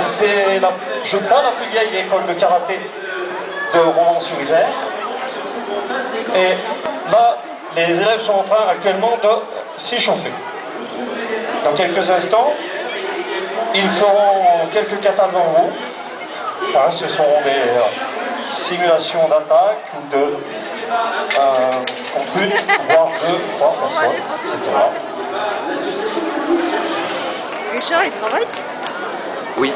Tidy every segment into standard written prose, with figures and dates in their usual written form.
C'est, je crois, la plus vieille école de karaté de Romans-sur-Isère. Et là, les élèves sont en train actuellement de s'échauffer. Dans quelques instants, ils feront quelques katas devant vous. Hein, ce seront des simulations d'attaque ou de contre une, voire deux, trois personnes, etc. Richard, il travaille? Oui.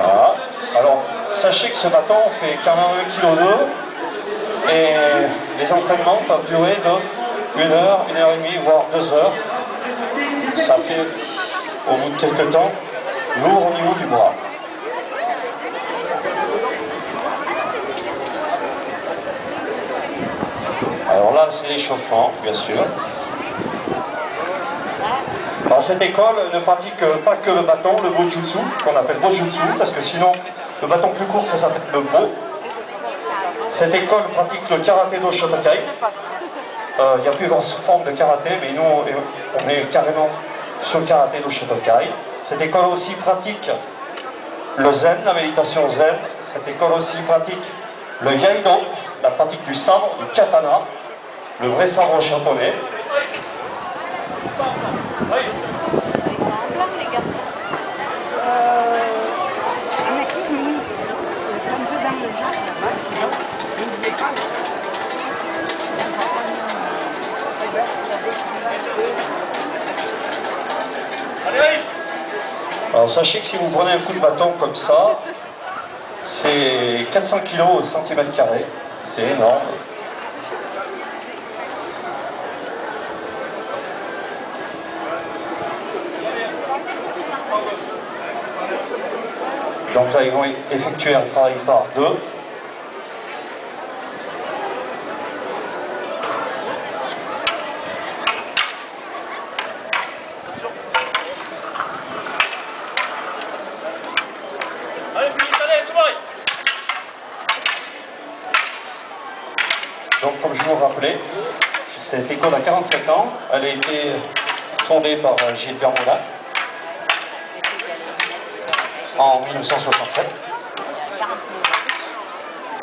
Voilà. Alors, sachez que ce bâton fait quand même 1,2 kg et les entraînements peuvent durer de 1 heure, 1 heure et demie, voire 2 heures. Ça fait, au bout de quelques temps, lourd au niveau du bras. Alors là, c'est l'échauffement, bien sûr. Alors cette école ne pratique pas que le bâton, le Bojutsu, qu'on appelle Bojutsu, parce que sinon, le bâton plus court, ça s'appelle le Bo. Cette école pratique le karaté do Shotokai. Il y a plusieurs formes de karaté, mais nous, on est carrément sur le karaté do Shotokai. Cette école aussi pratique le zen, la méditation zen. Cette école aussi pratique le Yaido, la pratique du sabre, du katana, le vrai sabre japonais. Alors sachez que si vous prenez un coup de bâton comme ça, c'est 400 kg au centimètre carré, c'est énorme. Donc là, ils vont effectuer un travail par deux. Donc, comme je vous rappelais, cette école a 47 ans. Elle a été fondée par Gilbert Moulin en 1967.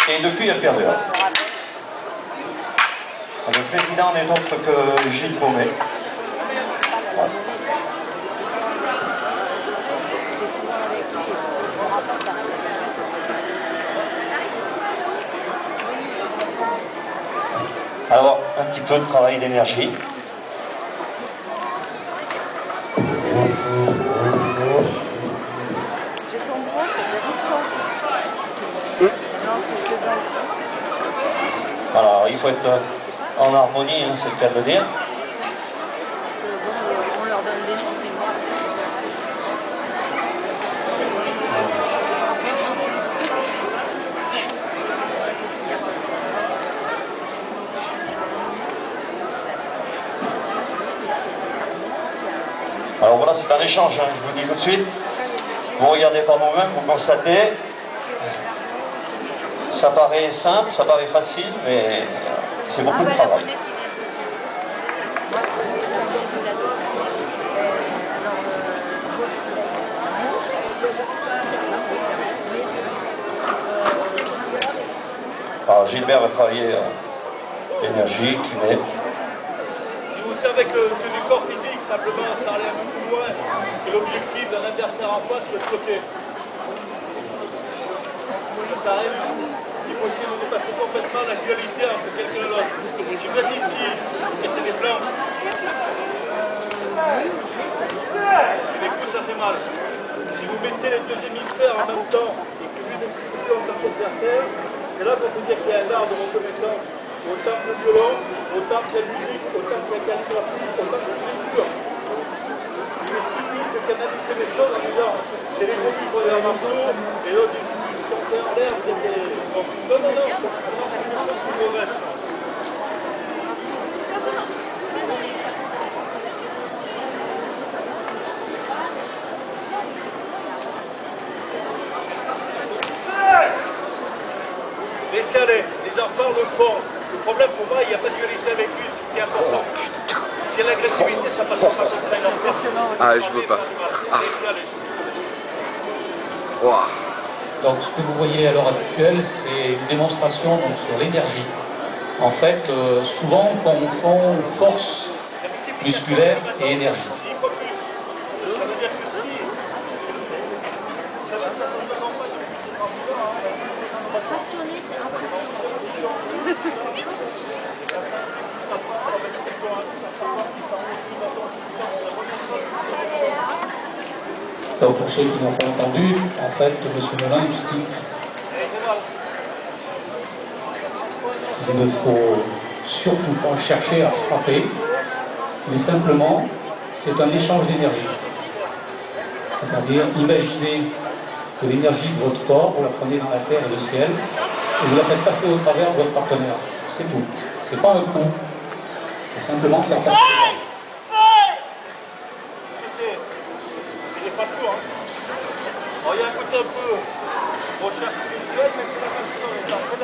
Et depuis, elle perdure. Le président n'est autre que Gilles Paumet. Voilà. Alors, un petit peu de travail d'énergie. Alors, il faut être en harmonie, hein, c'est le cas de le dire. Alors voilà, c'est un échange, hein, je vous le dis tout de suite. Vous regardez par vous-même, vous constatez. Ça paraît simple, ça paraît facile, mais c'est beaucoup de travail. Alors Gilbert va travailler l'énergie, kiné. Si vous savez que du corps physique, simplement, ça allait un peu plus loin que l'objectif d'un adversaire en face, le côté. Ça arrive, il faut essayer de dépasser complètement la dualité entre quelqu'un et l'autre. Si vous êtes ici, et c'est des plans, les coups ça fait mal. Si vous mettez les deux hémisphères en même temps et que lui d'un petit peu entre l'adversaire, c'est là qu'on peut dire qu'il y a un art de reconnaissance. Autant que le violon, autant que la musique, autant que la calligraphie, autant que la lecture. Il est stupide de canaliser les choses en disant c'est les gros qui font des morceaux et l'autre ils chantaient en l'air, c'était... Non, non, non, c'est quelque chose qui me reste. Laissez aller, les enfants le font. Le problème pour moi, il n'y a pas de dualité avec lui, c'est ce qui est important. Si l'agressivité, ça passe pas comme ça, il en fait. Ah, je veux pas. Ah. Laissez aller. Wow. Donc ce que vous voyez à l'heure actuelle, c'est une démonstration donc, sur l'énergie. En fait, souvent on confond force musculaire et énergie. Ça veut dire que si ça va ça Passionné, c'est impressionnant. Donc pour ceux qui n'ont pas entendu, en fait, M. Melin explique qu'il ne faut surtout pas chercher à frapper, mais simplement, c'est un échange d'énergie. C'est-à-dire, imaginez que l'énergie de votre corps, vous la prenez dans la terre et le ciel, et vous la faites passer au travers de votre partenaire. C'est tout. C'est pas un coup. C'est simplement faire passer l'énergie. il est pas tout, hein. Alors, il y a un côté un peu recherche spirituelle, mais c'est la même chose. Il est en fait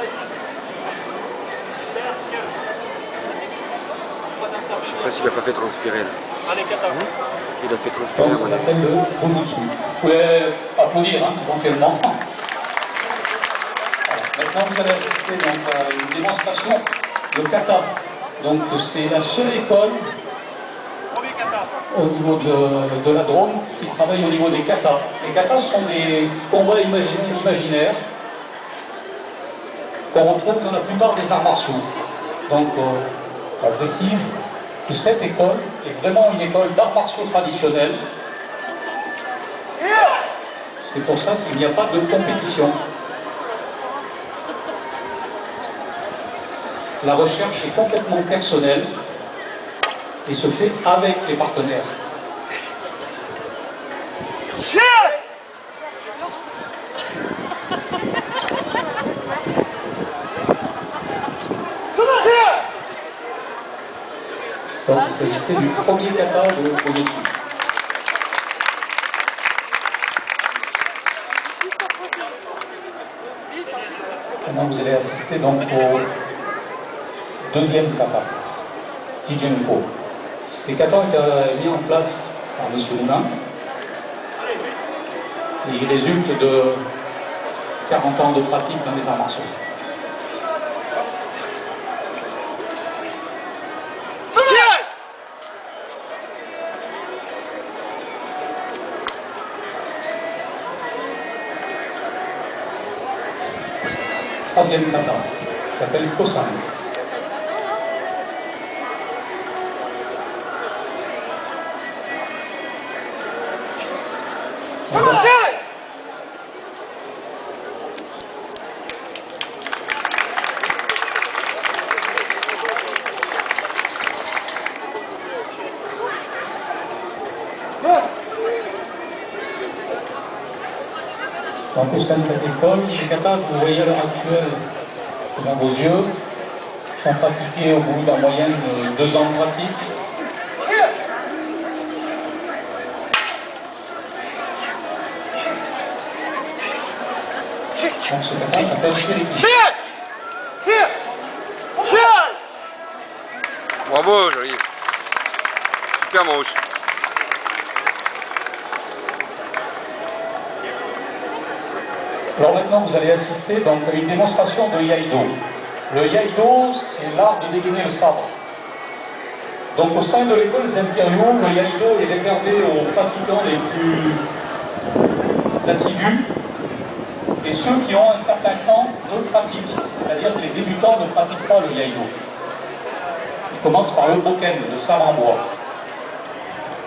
Je sais pas s'il a pas fait transpirer là. allez, Kata. Il a fait transpirer. Donc ça s'appelle le Bojutsu. Vous pouvez applaudir hein, éventuellement. Voilà. Maintenant vous allez assister donc, à une démonstration de kata. Donc c'est la seule école au niveau de la Drôme qui travaille au niveau des katas. Les katas sont des combats imaginaires qu'on retrouve dans la plupart des arts martiaux. Donc on précise que cette école est vraiment une école d'arts martiaux traditionnels. C'est pour ça qu'il n'y a pas de compétition. La recherche est complètement personnelle et se fait avec les partenaires. Donc il s'agissait du premier kata de Bojutsu. Maintenant vous allez assister donc au deuxième kata, Tijenko. Ces katas ont été mis en place par M. Humain et il résulte de 40 ans de pratique dans les arts martiaux. Troisième kata, qui s'appelle Kosan. Donc au sein de cette école, ces katas que vous voyez à l'heure actuelle devant vos yeux sont pratiqués au bout d'en moyenne de 2 ans de pratique. Donc ce kata s'appelle Shiriki. Bravo, joli. Super moche. Alors maintenant, vous allez assister donc, à une démonstration de Iaido. Le Iaido, c'est l'art de dégainer le sabre. Donc au sein de l'école des impériaux, le Iaido est réservé aux pratiquants les plus assidus et ceux qui ont un certain temps de pratique. C'est-à-dire que les débutants ne pratiquent pas le Iaido. Ils commencent par le boken, le sabre en bois.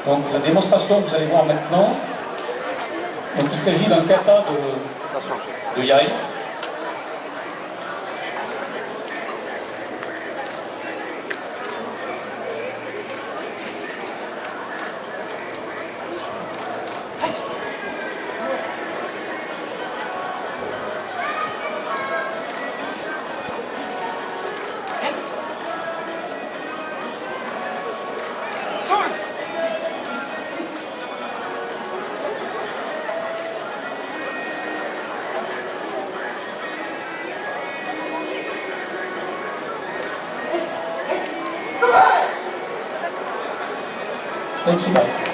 Donc la démonstration que vous allez voir maintenant, donc, il s'agit d'un kata de Yai. Thank you.